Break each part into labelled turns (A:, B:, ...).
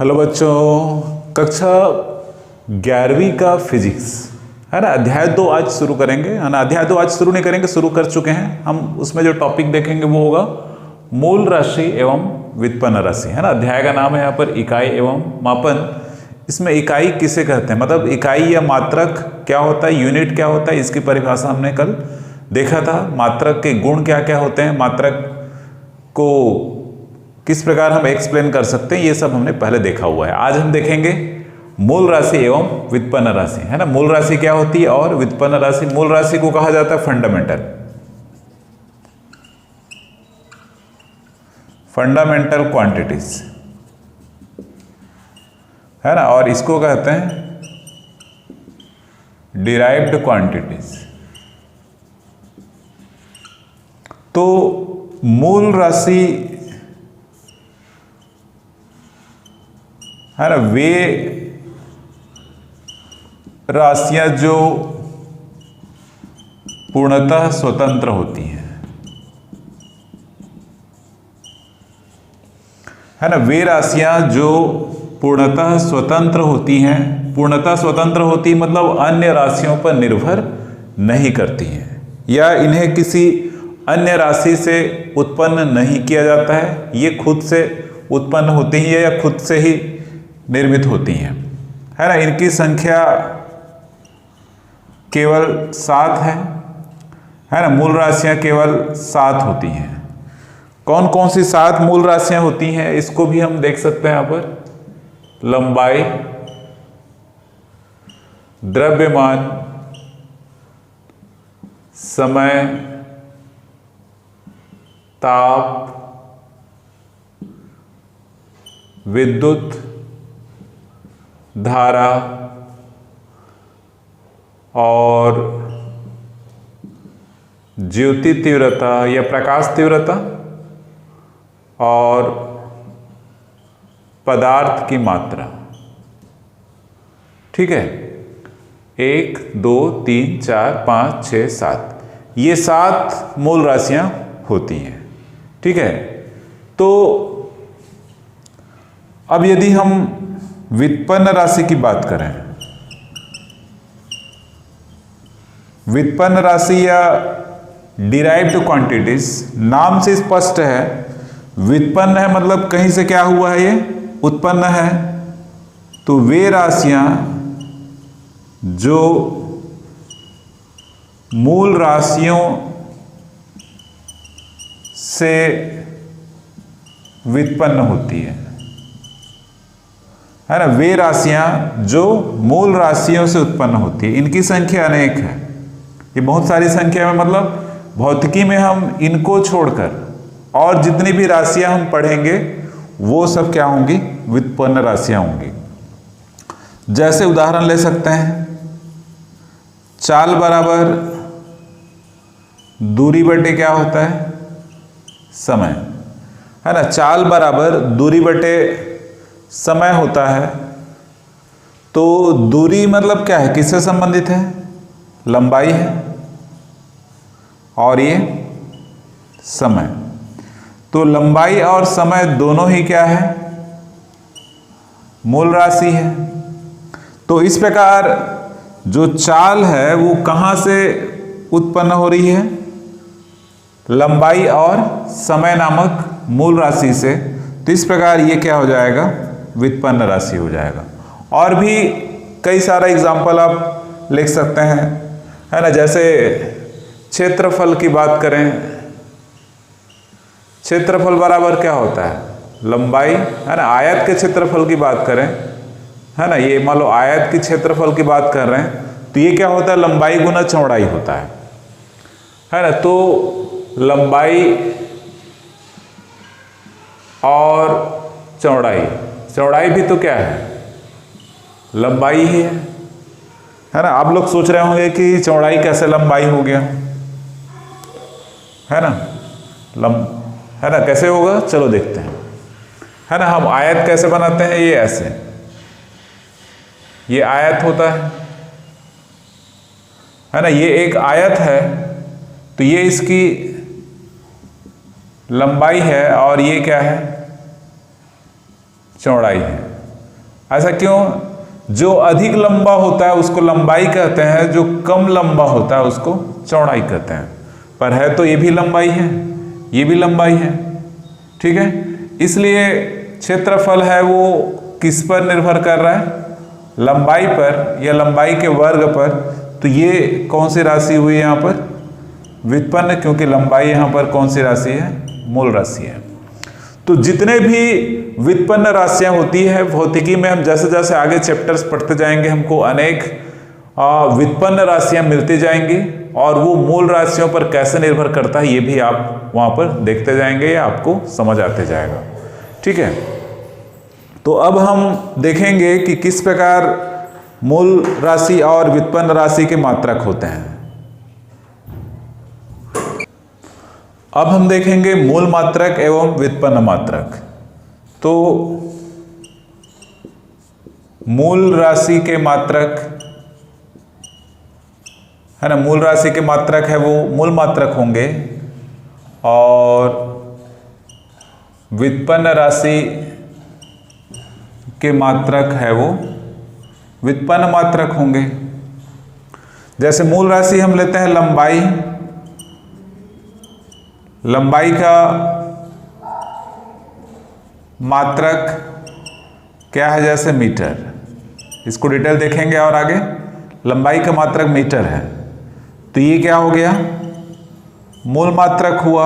A: Hello बच्चों, कक्षा 11वीं का फिजिक्स है ना। अध्याय 2 आज शुरू करेंगे, है ना। अध्याय 2 आज शुरू नहीं करेंगे, शुरू कर चुके हैं हम। उसमें जो टॉपिक देखेंगे वो होगा मूल राशि एवं व्युत्पन्न राशि, है ना। अध्याय का नाम है यहाँ पर इकाई एवं मापन। इसमें इकाई किसे कहते हैं, मतलब इकाई या मात्रक क्या होता है, यूनिट क्या होता है, इसकी परिभाषा हमने कल देखा था। मात्रक के गुण क्या क्या होते हैं, मात्रक को किस प्रकार हम एक्सप्लेन कर सकते हैं, ये सब हमने पहले देखा हुआ है। आज हम देखेंगे मूल राशि एवं व्युत्पन्न राशि, है ना। मूल राशि क्या होती है और व्युत्पन्न राशि। मूल राशि को कहा जाता है फंडामेंटल क्वांटिटीज, है ना। और इसको कहते हैं डिराइव्ड क्वांटिटीज। तो मूल राशि, है ना, वे राशियां जो पूर्णतः स्वतंत्र होती हैं, है ना। वे राशियां जो पूर्णतः स्वतंत्र होती हैं। पूर्णतः स्वतंत्र होती मतलब अन्य राशियों पर निर्भर नहीं करती हैं, या इन्हें किसी अन्य राशि से उत्पन्न नहीं किया जाता है। ये खुद से उत्पन्न होती हैं या खुद से ही निर्मित होती हैं, है ना। इनकी संख्या केवल 7 है ना। मूल राशियां केवल 7 होती हैं। कौन कौन सी 7 मूल राशियां होती हैं, इसको भी हम देख सकते हैं यहाँ पर। लंबाई, द्रव्यमान, समय, ताप, विद्युत धारा और ज्योति तीव्रता या प्रकाश तीव्रता और पदार्थ की मात्रा। ठीक है, 1 2 3 4 5 6 7, ये 7 मूल राशियां होती हैं। ठीक है, तो अब यदि हम व्युत्पन्न राशि की बात करें, व्युत्पन्न राशि या डिराइव्ड क्वांटिटीज, नाम से स्पष्ट है। व्युत्पन्न है मतलब कहीं से क्या हुआ है, ये उत्पन्न है। तो वे राशियां जो मूल राशियों से व्युत्पन्न होती है ना। वे राशियां जो मूल राशियों से उत्पन्न होती है, इनकी संख्या अनेक है। ये बहुत सारी संख्या में, मतलब भौतिकी में हम इनको छोड़कर और जितनी भी राशियां हम पढ़ेंगे वो सब क्या होंगी, व्युत्पन्न राशियां होंगी। जैसे उदाहरण ले सकते हैं, चाल बराबर दूरी बटे क्या होता है, समय, है ना। चाल बराबर दूरी बटे समय होता है। तो दूरी मतलब क्या है, किससे संबंधित है, लंबाई है, और ये समय। तो लंबाई और समय दोनों ही क्या है, मूल राशि है। तो इस प्रकार जो चाल है वो कहां से उत्पन्न हो रही है, लंबाई और समय नामक मूल राशि से। तो इस प्रकार ये क्या हो जाएगा, व्युत्पन्न राशि हो जाएगा। और भी कई सारा एग्जाम्पल आप लिख सकते हैं, है ना। जैसे क्षेत्रफल की बात करें, क्षेत्रफल बराबर क्या होता है, लंबाई, है ना। आयत के क्षेत्रफल की बात करें, है ना, ये मान लो आयत की क्षेत्रफल की बात कर रहे हैं, तो ये क्या होता है, लंबाई गुना चौड़ाई होता है ना। तो लंबाई और चौड़ाई, चौड़ाई भी तो क्या है, लंबाई ही है ना। आप लोग सोच रहे होंगे कि चौड़ाई कैसे लंबाई हो गया, है ना। है ना, कैसे होगा, चलो देखते हैं, है ना। हम आयत कैसे बनाते हैं, ये ऐसे, ये आयत होता है ना। ये एक आयत है, तो ये इसकी लंबाई है और ये क्या है, चौड़ाई है। ऐसा क्यों? जो अधिक लंबा होता है उसको लंबाई कहते हैं, जो कम लंबा होता है उसको चौड़ाई कहते हैं। पर है तो ये भी लंबाई है, ये भी लंबाई है, ठीक है। इसलिए क्षेत्रफल है वो किस पर निर्भर कर रहा है? लंबाई पर या लंबाई के वर्ग पर। तो ये कौन सी राशि हुई यहाँ पर? व्युत्पन्न, क्योंकि लंबाई यहाँ पर कौन सी राशि है? मूल राशि है। तो जितने भी व्युत्पन्न राशियां होती है भौतिकी में, हम जैसे जैसे आगे चैप्टर्स पढ़ते जाएंगे हमको अनेक व्युत्पन्न राशियां मिलती जाएंगी, और वो मूल राशियों पर कैसे निर्भर करता है ये भी आप वहाँ पर देखते जाएंगे या आपको समझ आते जाएगा, ठीक है। तो अब हम देखेंगे कि किस प्रकार मूल राशि और व्युत्पन्न राशि के मात्रक होते हैं। अब हम देखेंगे मूल मात्रक एवं व्युत्पन्न मात्रक। तो मूल राशि के मात्रक है ना, मूल राशि के मात्रक है वो मूल मात्रक होंगे, और व्युत्पन्न राशि के मात्रक है वो व्युत्पन्न मात्रक होंगे। जैसे मूल राशि हम लेते हैं लंबाई, लंबाई का मात्रक क्या है? जैसे मीटर, इसको डिटेल देखेंगे और आगे। लंबाई का मात्रक मीटर है, तो ये क्या हो गया? मूल मात्रक हुआ।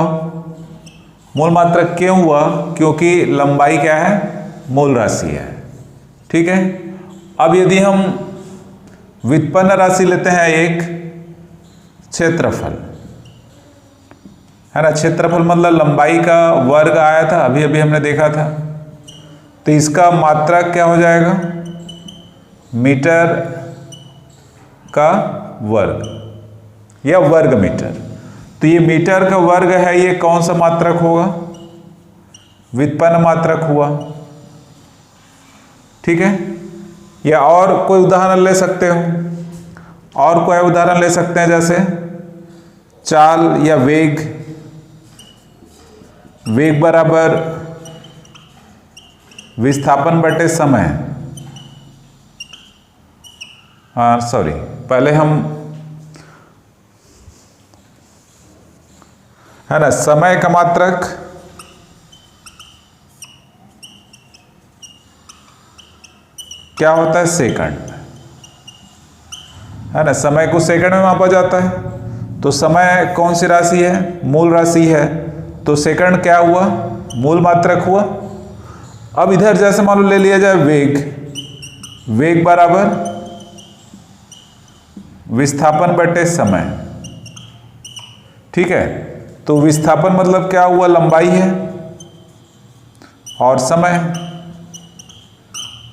A: मूल मात्रक क्यों हुआ? क्योंकि लंबाई क्या है? मूल राशि है, ठीक है। अब यदि हम व्युत्पन्न राशि लेते हैं एक क्षेत्रफल, है ना, क्षेत्रफल मतलब लंबाई का वर्ग आया था, अभी अभी हमने देखा था, तो इसका मात्रक क्या हो जाएगा? मीटर का वर्ग या वर्ग मीटर। तो ये मीटर का वर्ग है, ये कौन सा मात्रक होगा? व्युत्पन्न मात्रक हुआ, ठीक है। या और कोई उदाहरण ले सकते हो, और कोई उदाहरण ले सकते हैं, जैसे चाल या वेग, वेग बराबर विस्थापन बटे समय। हाँ सॉरी, पहले हम है ना, समय का मात्रक क्या होता है? सेकंड, है ना, समय को सेकंड में मापा जाता है। तो समय कौन सी राशि है? मूल राशि है, तो सेकंड क्या हुआ? मूल मात्रक हुआ। अब इधर जैसे मान लो ले लिया जाए वेग, वेग बराबर विस्थापन बटे समय, ठीक है। तो विस्थापन मतलब क्या हुआ? लंबाई है, और समय,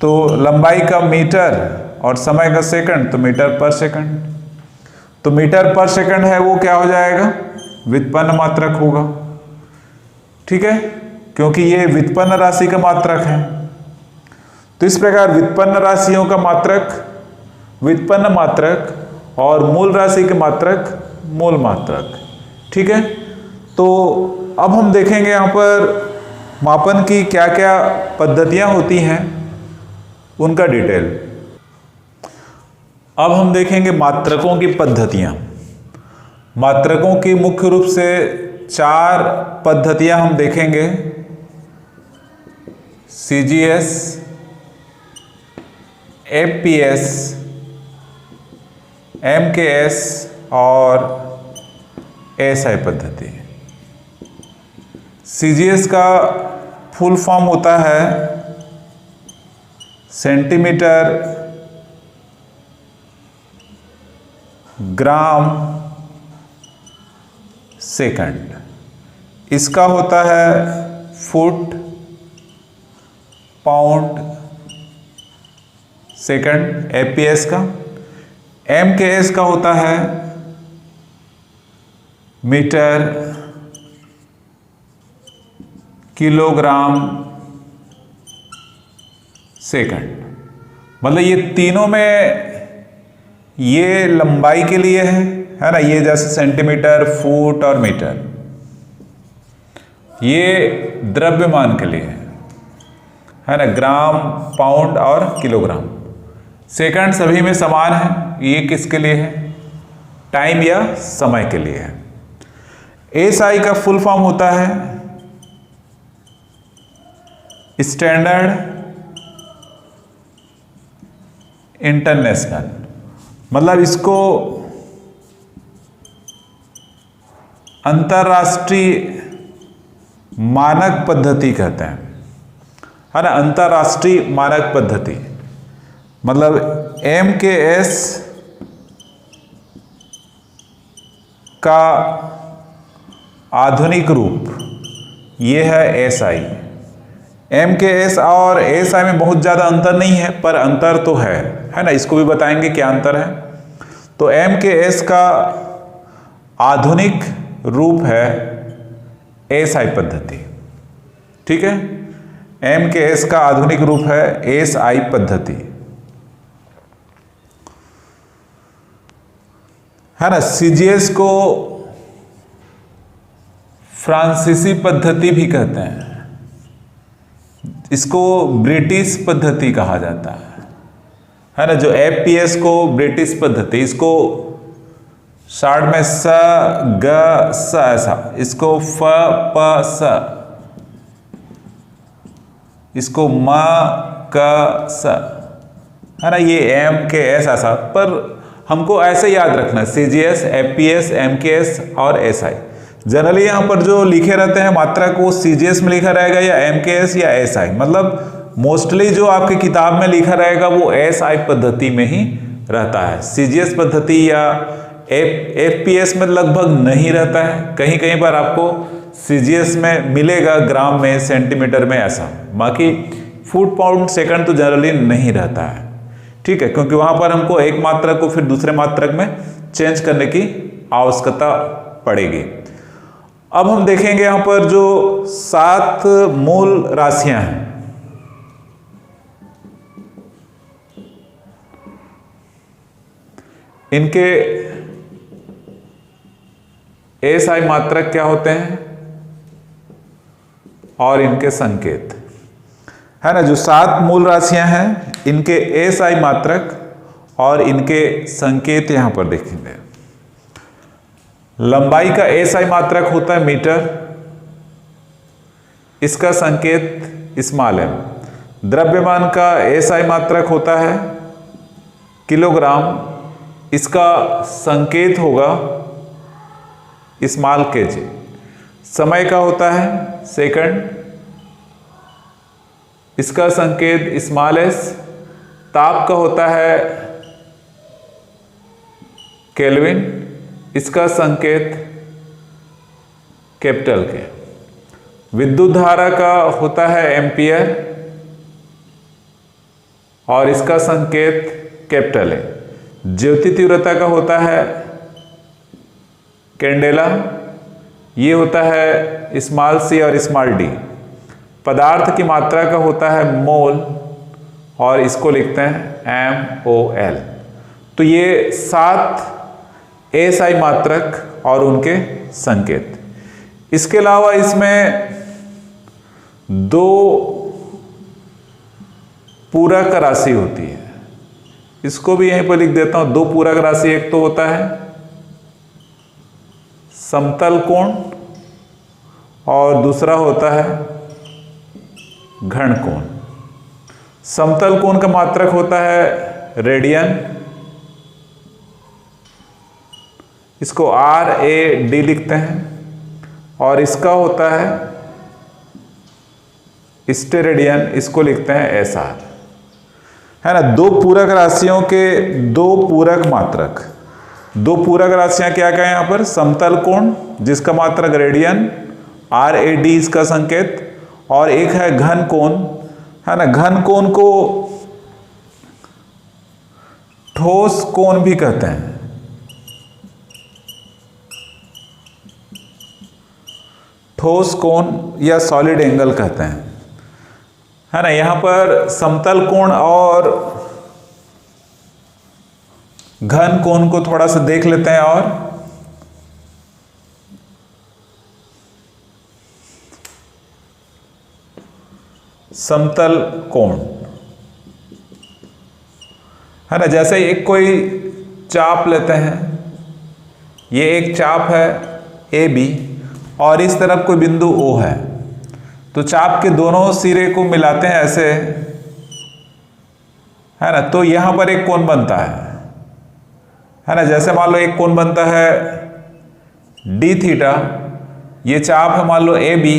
A: तो लंबाई का मीटर और समय का सेकंड, तो मीटर पर सेकंड। तो मीटर पर सेकंड है वो क्या हो जाएगा? व्युत्पन्न मात्रक होगा, ठीक है, क्योंकि ये व्युत्पन्न राशि का मात्रक है। तो इस प्रकार व्युत्पन्न राशियों का मात्रक व्युत्पन्न मात्रक और मूल राशि के मात्रक मूल मात्रक, ठीक है। तो अब हम देखेंगे यहाँ पर मापन की क्या क्या पद्धतियाँ होती हैं, उनका डिटेल। अब हम देखेंगे मात्रकों की पद्धतियाँ। मात्रकों की मुख्य रूप से 4 पद्धतियाँ हम देखेंगे: CGS, FPS, MKS और SI पद्धति। CGS का फुल फॉर्म होता है सेंटीमीटर ग्राम सेकंड। इसका होता है फुट पाउंड सेकंड FPS का। MKS का होता है मीटर किलोग्राम सेकंड। मतलब ये तीनों में, ये लंबाई के लिए है ना, ये जैसे सेंटीमीटर, फुट और मीटर, ये द्रव्यमान के लिए है ना, ग्राम, पाउंड और किलोग्राम। सेकंड सभी में समान है। ये किसके लिए है? टाइम या समय के लिए है। एसआई का फुल फॉर्म होता है स्टैंडर्ड इंटरनेशनल, मतलब इसको अंतरराष्ट्रीय मानक पद्धति कहते हैं, है ना। अंतरराष्ट्रीय मानक पद्धति मतलब MKS का आधुनिक रूप ये है SI। MKS और SI में बहुत ज़्यादा अंतर नहीं है, पर अंतर तो है ना। इसको भी बताएंगे क्या अंतर है। तो MKS का आधुनिक रूप है SI पद्धति, ठीक है। MKS का आधुनिक रूप है SI पद्धति, है ना। CGS को फ्रांसीसी पद्धति भी कहते हैं, इसको ब्रिटिश पद्धति कहा जाता है ना। जो FPS को ब्रिटिश पद्धति, इसको शार्ट में स ग स ऐसा, इसको फ प स, इसको म क स, है ना। ये MKS ऐसा, पर हमको ऐसे याद रखना CGS, FPS, MKS और SI। जनरली यहाँ पर जो लिखे रहते हैं मात्रक वो CGS में लिखा रहेगा या MKS या SI, मतलब मोस्टली जो आपकी किताब में लिखा रहेगा वो SI पद्धति में ही रहता है। CGS पद्धति या FPS में लगभग नहीं रहता है। कहीं कहीं पर आपको CGS में मिलेगा ग्राम में, सेंटीमीटर में ऐसा, बाकी फुट, पाउंड, सेकंड तो जनरली नहीं रहता है, ठीक है। क्योंकि वहां पर हमको एक मात्रक को फिर दूसरे मात्रक में चेंज करने की आवश्यकता पड़ेगी। अब हम देखेंगे यहां पर जो 7 मूल राशियां हैं, इनके SI मात्रक क्या होते हैं और इनके संकेत, है ना। जो 7 मूल राशियां हैं इनके SI मात्रक और इनके संकेत यहां पर देखेंगे। लंबाई का SI मात्रक होता है मीटर, इसका संकेत स्मॉल m। द्रव्यमान का SI मात्रक होता है किलोग्राम, इसका संकेत होगा स्मॉल kg। समय का होता है सेकंड, इसका संकेत स्मॉल s। ताप का होता है केल्विन, इसका संकेत कैपिटल K। विद्युत धारा का होता है एम्पियर और इसका संकेत कैपिटल A। ज्योति तीव्रता का होता है कैंडेला, ये होता है स्मॉल c और स्मॉल d। पदार्थ की मात्रा का होता है मोल और इसको लिखते हैं MOL। तो ये 7 SI मात्रक और उनके संकेत। इसके अलावा इसमें 2 पूरक राशि होती है, इसको भी यहीं पर लिख देता हूं। 2 पूरक राशि, एक तो होता है समतल कोण और दूसरा होता है घन कोण। समतल कोण का मात्रक होता है रेडियन, इसको RAD लिखते हैं, और इसका होता है स्टेरेडियन, इसको लिखते हैं SR, है ना। 2 पूरक राशियों के 2 पूरक मात्रक। 2 पूरक राशियां क्या क्या है यहां पर? समतल कोण जिसका मात्रक रेडियन, RAD इसका संकेत, और एक है घन कोण, है ना। घन कोण को ठोस कोण भी कहते हैं, ठोस कोण या सॉलिड एंगल कहते हैं, है ना। यहां पर समतल कोण और घन कोण को थोड़ा सा देख लेते हैं। और समतल कोण, है ना। जैसे एक कोई चाप लेते हैं, ये एक चाप है ए बी और इस तरफ कोई बिंदु ओ है, तो चाप के दोनों सिरे को मिलाते हैं ऐसे, है ना, तो यहां पर एक कोण बनता है ना। जैसे मान लो एक कोण बनता है डी थीटा, ये चाप है मान लो ए बी,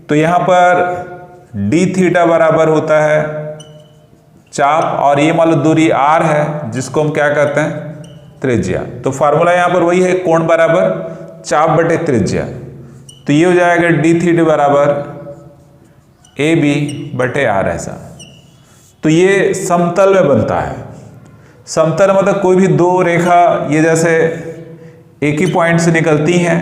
A: तो यहां पर डी थीटा बराबर होता है चाप, और ये मान लो दूरी आर है जिसको हम क्या कहते हैं त्रिज्या। तो फार्मूला यहां पर वही है, कोण बराबर चाप बटे त्रिज्या। तो ये हो जाएगा डी थीटा बराबर ए बी बटे आर ऐसा। तो ये समतल में बनता है। समतल मतलब कोई भी दो रेखा ये जैसे एक ही पॉइंट से निकलती हैं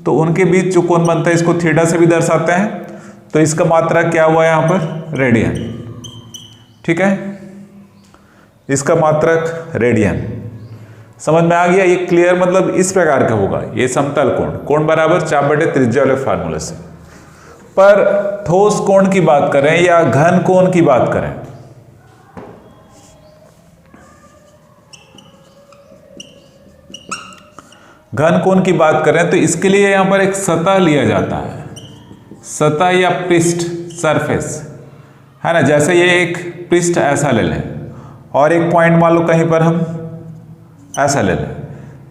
A: तो उनके बीच जो कोण बनता है इसको थीटा से भी दर्शाते हैं। तो इसका मात्रक क्या हुआ यहां पर रेडियन, ठीक है, इसका मात्रक रेडियन। समझ में आ गया? ये क्लियर मतलब इस प्रकार का होगा ये समतल कोण, कोण बराबर चाप बटे त्रिज्या वाले फार्मूले से। पर ठोस कोण की बात करें या घन कोण की बात करें, घन कोण की बात करें तो इसके लिए यहां पर एक सतह लिया जाता है, सतह या पृष्ठ, सरफेस, है ना। जैसे ये एक पृष्ठ ऐसा ले लें और एक पॉइंट मान लो कहीं पर हम ऐसा ले लें,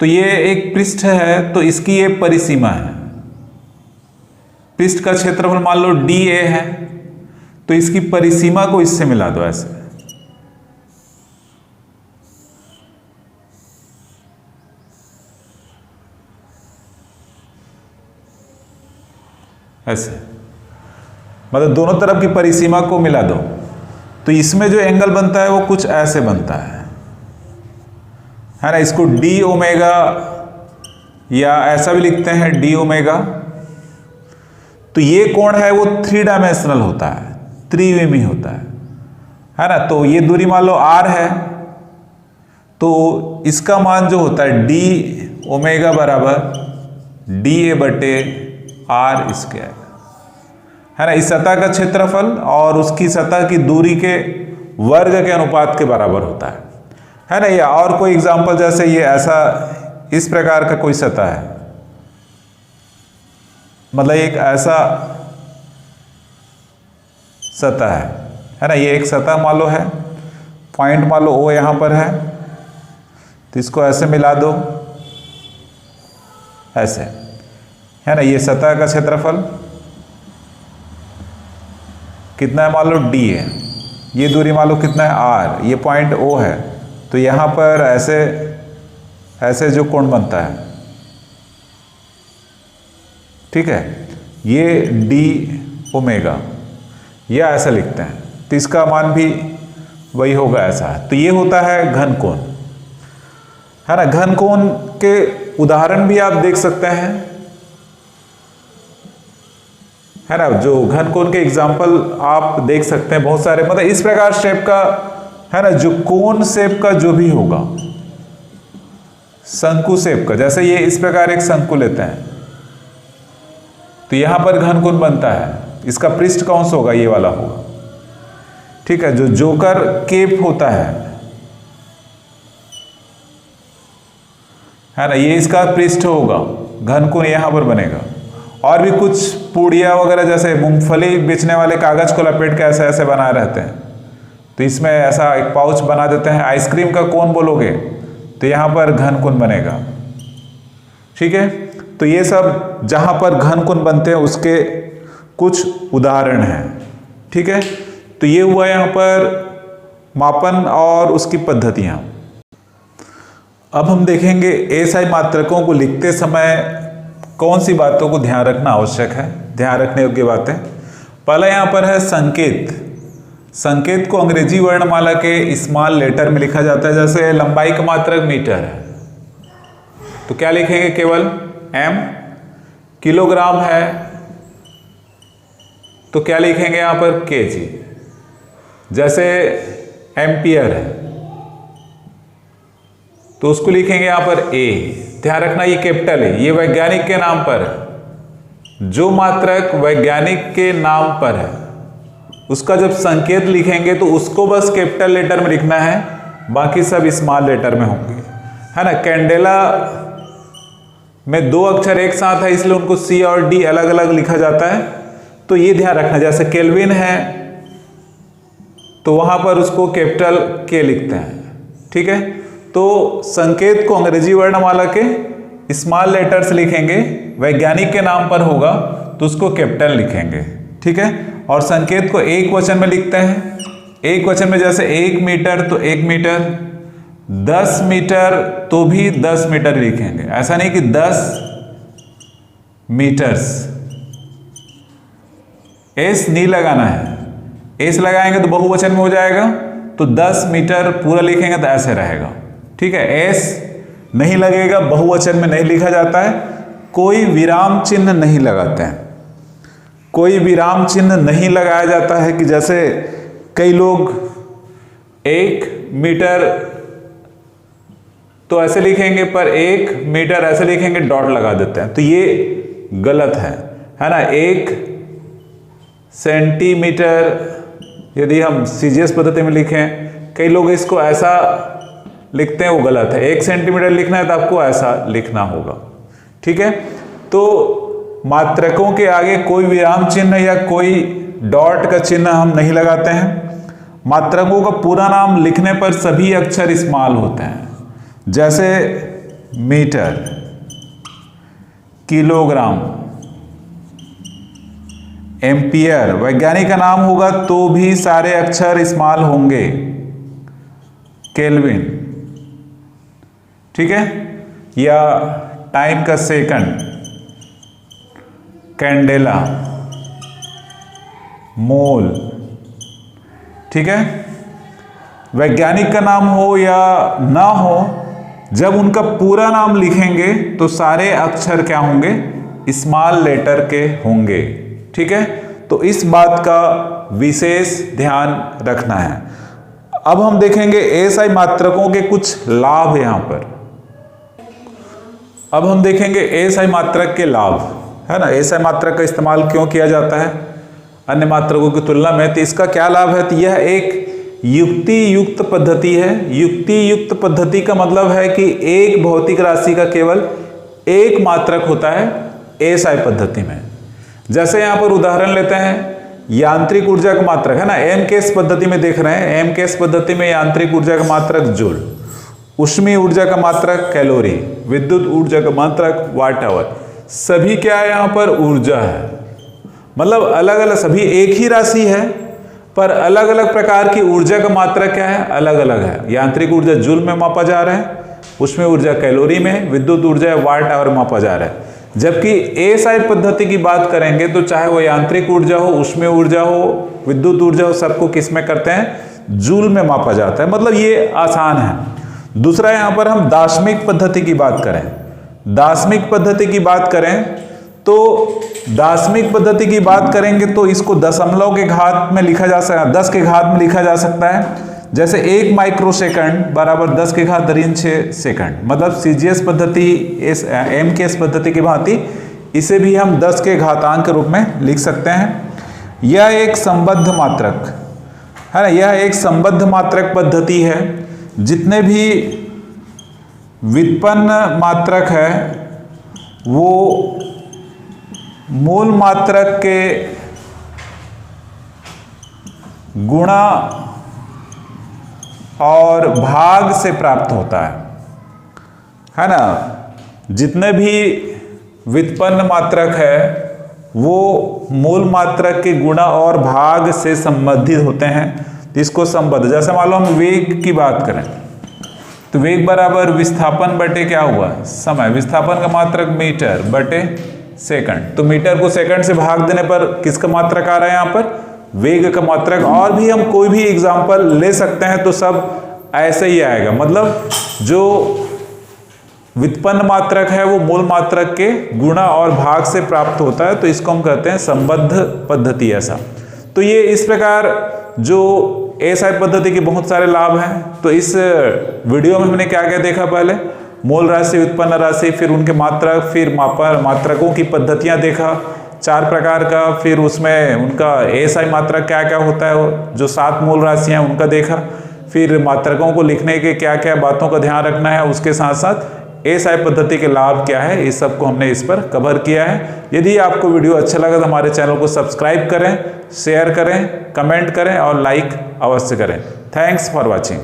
A: तो ये एक पृष्ठ है, तो इसकी ये परिसीमा है। पृष्ठ का क्षेत्रफल मान लो डी ए है, तो इसकी परिसीमा को इससे मिला दो ऐसे, ऐसे, मतलब दोनों तरफ की परिसीमा को मिला दो, तो इसमें जो एंगल बनता है वो कुछ ऐसे बनता है ना। इसको डी ओमेगा या ऐसा भी लिखते हैं डी ओमेगा। तो ये कोण है वो 3 डायमेंशनल होता है, त्रिविमी होता है ना। तो ये दूरी मान लो आर है, तो इसका मान जो होता है डी ओमेगा बराबर डी ए बटे आर स्क्वायर, है ना। इस सतह का क्षेत्रफल और उसकी सतह की दूरी के वर्ग के अनुपात के बराबर होता है ना। या और कोई एग्जांपल, जैसे ये ऐसा इस प्रकार का कोई सतह है, मतलब एक ऐसा सतह है ना। ये एक सतह मान लो है, पॉइंट मान लो ओ यहां पर है, तो इसको ऐसे मिला दो ऐसे, है ना। ये सतह का क्षेत्रफल कितना है मान लो डी है, ये दूरी मान लो कितना है आर, ये पॉइंट ओ है, तो यहां पर ऐसे ऐसे जो कोण बनता है, ठीक है, ये डी ओमेगा या ऐसा लिखते हैं, तो इसका मान भी वही होगा ऐसा। तो ये होता है घन कोण, है ना। घन कोण के उदाहरण भी आप देख सकते हैं, है ना। जो घन कोण के एग्जाम्पल आप देख सकते हैं बहुत सारे, मतलब इस प्रकार शेप का, है ना, जो कोण शेप का जो भी होगा, शंकु शेप का, जैसे ये इस प्रकार एक शंकु लेते हैं तो यहां पर घन कोण बनता है, इसका पृष्ठ कौन सा होगा, ये वाला होगा, ठीक है। जो जोकर केप होता है ना, ये इसका पृष्ठ होगा, घन कोण यहां पर बनेगा। और भी कुछ पूड़िया वगैरह, जैसे मूंगफली बेचने वाले कागज को लपेट के ऐसे ऐसे बनाए रहते हैं, तो इसमें ऐसा एक पाउच बना देते हैं। आइसक्रीम का कोन बोलोगे तो यहां पर घन कोण बनेगा, ठीक है। तो ये सब जहां पर घन कोण बनते हैं उसके कुछ उदाहरण हैं, ठीक है। तो ये हुआ यहां पर मापन और उसकी पद्धतियां। अब हम देखेंगे एएसआई मात्रकों को लिखते समय कौन सी बातों को ध्यान रखना आवश्यक है, ध्यान रखने योग्य बातें। पहला यहां पर है संकेत। संकेत को अंग्रेजी वर्णमाला के स्मॉल लेटर में लिखा जाता है। जैसे लंबाई का मात्रक मीटर है तो क्या लिखेंगे, केवल एम। किलोग्राम है तो क्या लिखेंगे यहां पर केजी। जैसे एम्पियर है तो उसको लिखेंगे यहां पर ए। ध्यान रखना ये कैपिटल है, ये वैज्ञानिक के नाम पर है। जो मात्रक वैज्ञानिक के नाम पर है उसका जब संकेत लिखेंगे तो उसको बस कैपिटल लेटर में लिखना है, बाकी सब स्मॉल लेटर में होंगे, है ना। कैंडेला में 2 अक्षर एक साथ है इसलिए उनको C और D अलग अलग लिखा जाता है, तो ये ध्यान रखना। जैसे केल्विन है तो वहां पर उसको कैपिटल K लिखते हैं, ठीक है। तो संकेत को अंग्रेजी वर्णमाला के स्मॉल लेटर्स लिखेंगे, वैज्ञानिक के नाम पर होगा तो उसको कैपिटल लिखेंगे, ठीक है। और संकेत को एक वचन में लिखते हैं, एक वचन में जैसे 1 मीटर तो 1 मीटर, 10 मीटर तो भी 10 मीटर लिखेंगे, ऐसा नहीं कि 10 मीटर्स। एस नहीं लगाना है, एस लगाएंगे तो बहुवचन में हो जाएगा, तो 10 मीटर पूरा लिखेंगे तो ऐसे रहेगा, ठीक है। एस नहीं लगेगा, बहुवचन में नहीं लिखा जाता है, कोई विराम चिन्ह नहीं लगाते हैं, कोई विराम चिन्ह नहीं लगाया जाता है कि जैसे कई लोग 1 मीटर तो ऐसे लिखेंगे पर 1 मीटर ऐसे लिखेंगे, डॉट लगा देते हैं, तो ये गलत है ना। 1 सेंटीमीटर यदि हम CGS पद्धति में लिखें, कई लोग इसको ऐसा लिखते हैं, वो गलत है। 1 सेंटीमीटर लिखना है तो आपको ऐसा लिखना होगा, ठीक है। तो मात्रकों के आगे कोई विराम चिन्ह या कोई डॉट का चिन्ह हम नहीं लगाते हैं। मात्रकों का पूरा नाम लिखने पर सभी अक्षर स्मॉल होते हैं, जैसे मीटर, किलोग्राम, एम्पियर। वैज्ञानिक का नाम होगा तो भी सारे अक्षर स्मॉल होंगे, केल्विन, ठीक है। या टाइम का सेकंड, कैंडेला, मोल, ठीक है। वैज्ञानिक का नाम हो या ना हो, जब उनका पूरा नाम लिखेंगे तो सारे अक्षर क्या होंगे, स्मॉल लेटर के होंगे, ठीक है। तो इस बात का विशेष ध्यान रखना है। अब हम देखेंगे एएसआई मात्रकों के कुछ लाभ यहां पर। अब हम देखेंगे एएसआई मात्रक के लाभ, है ना। एएसआई मात्रक का इस्तेमाल क्यों किया जाता है अन्य मात्रकों की तुलना में, तो इसका क्या लाभ है। तो यह एक युक्ति युक्त पद्धति है। युक्ति युक्त पद्धति का मतलब है कि एक भौतिक राशि का केवल एक मात्रक होता है एएसआई पद्धति में। जैसे यहां पर उदाहरण लेते हैं, यांत्रिक ऊर्जा का मात्रक, है ना। एमकेएस पद्धति में देख रहे हैं, एमकेएस पद्धति में यांत्रिक ऊर्जा का मात्रक जूल, ऊष्मीय ऊर्जा का मात्रक कैलोरी, विद्युत ऊर्जा का मात्रक वाट आवर। सभी क्या है, यहां पर ऊर्जा है, मतलब अलग अलग, सभी एक ही राशि है पर अलग अलग प्रकार की ऊर्जा का मात्रक क्या है, अलग अलग है। यांत्रिक ऊर्जा जूल में मापा जा रहा है, ऊष्मीय ऊर्जा कैलोरी में, विद्युत ऊर्जा वाट आवर मापा जा रहा है। जबकि एएसआई पद्धति की बात करेंगे तो चाहे वो यांत्रिक ऊर्जा हो, ऊष्मीय ऊर्जा हो, विद्युत ऊर्जा हो, सबको किस में करते हैं, जूल में मापा जाता है। मतलब ये आसान है। दूसरा, यहां पर हम दाशमिक पद्धति की बात करें, दाशमिक पद्धति की बात करें तो दाशमिक पद्धति की बात करेंगे तो इसको दशमलव के घात में लिखा जा सकता है, 10 के घात में लिखा जा सकता है। जैसे 1 माइक्रोसेकंड बराबर 10 के घात ऋण 6 सेकंड। मतलब सीजीएस पद्धति एमकेएस पद्धति की भांति इसे भी हम 10 के घातांक के रूप में लिख सकते हैं। यह एक संबद्ध मात्रक है ना, यह एक संबद्ध मात्रक पद्धति है। जितने भी व्युत्पन्न मात्रक है वो मूल मात्रक के गुणा और भाग से प्राप्त होता है ना। जितने भी व्युत्पन्न मात्रक है वो मूल मात्रक के गुणा और भाग से संबंधित होते हैं, इसको संबद्ध। जैसे मान लो हम वेग की बात करें तो वेग बराबर विस्थापन बटे क्या हुआ, समय। विस्थापन का मात्रक मीटर बटे सेकंड, तो मीटर को सेकंड से भाग देने पर किसका मात्रक आ रहा है, यहाँ पर वेग का मात्रक। और भी हम कोई भी एग्जांपल ले सकते हैं तो सब ऐसे ही आएगा। मतलब जो व्युत्पन्न मात्रक है वो मूल मात्रक के गुणा और भाग से प्राप्त होता है, तो इसको हम कहते हैं संबद्ध पद्धति ऐसा। तो ये इस प्रकार जो एएसआई पद्धति के बहुत सारे लाभ हैं। तो इस वीडियो में हमने क्या क्या देखा, पहले मूल राशि, व्युत्पन्न राशि, फिर उनके मात्रक, फिर मात्रकों की पद्धतियां देखा, 4 प्रकार का, फिर उसमें उनका एएसआई मात्रक क्या क्या होता है, जो 7 मूल राशियां उनका देखा, फिर मात्रकों को लिखने के क्या क्या बातों का ध्यान रखना है, उसके साथ साथ एएसआई पद्धति के लाभ क्या है, इस सब को हमने इस पर कवर किया है। यदि आपको वीडियो अच्छा लगा तो हमारे चैनल को सब्सक्राइब करें, शेयर करें, कमेंट करें और लाइक अवश्य करें। Thanks for watching.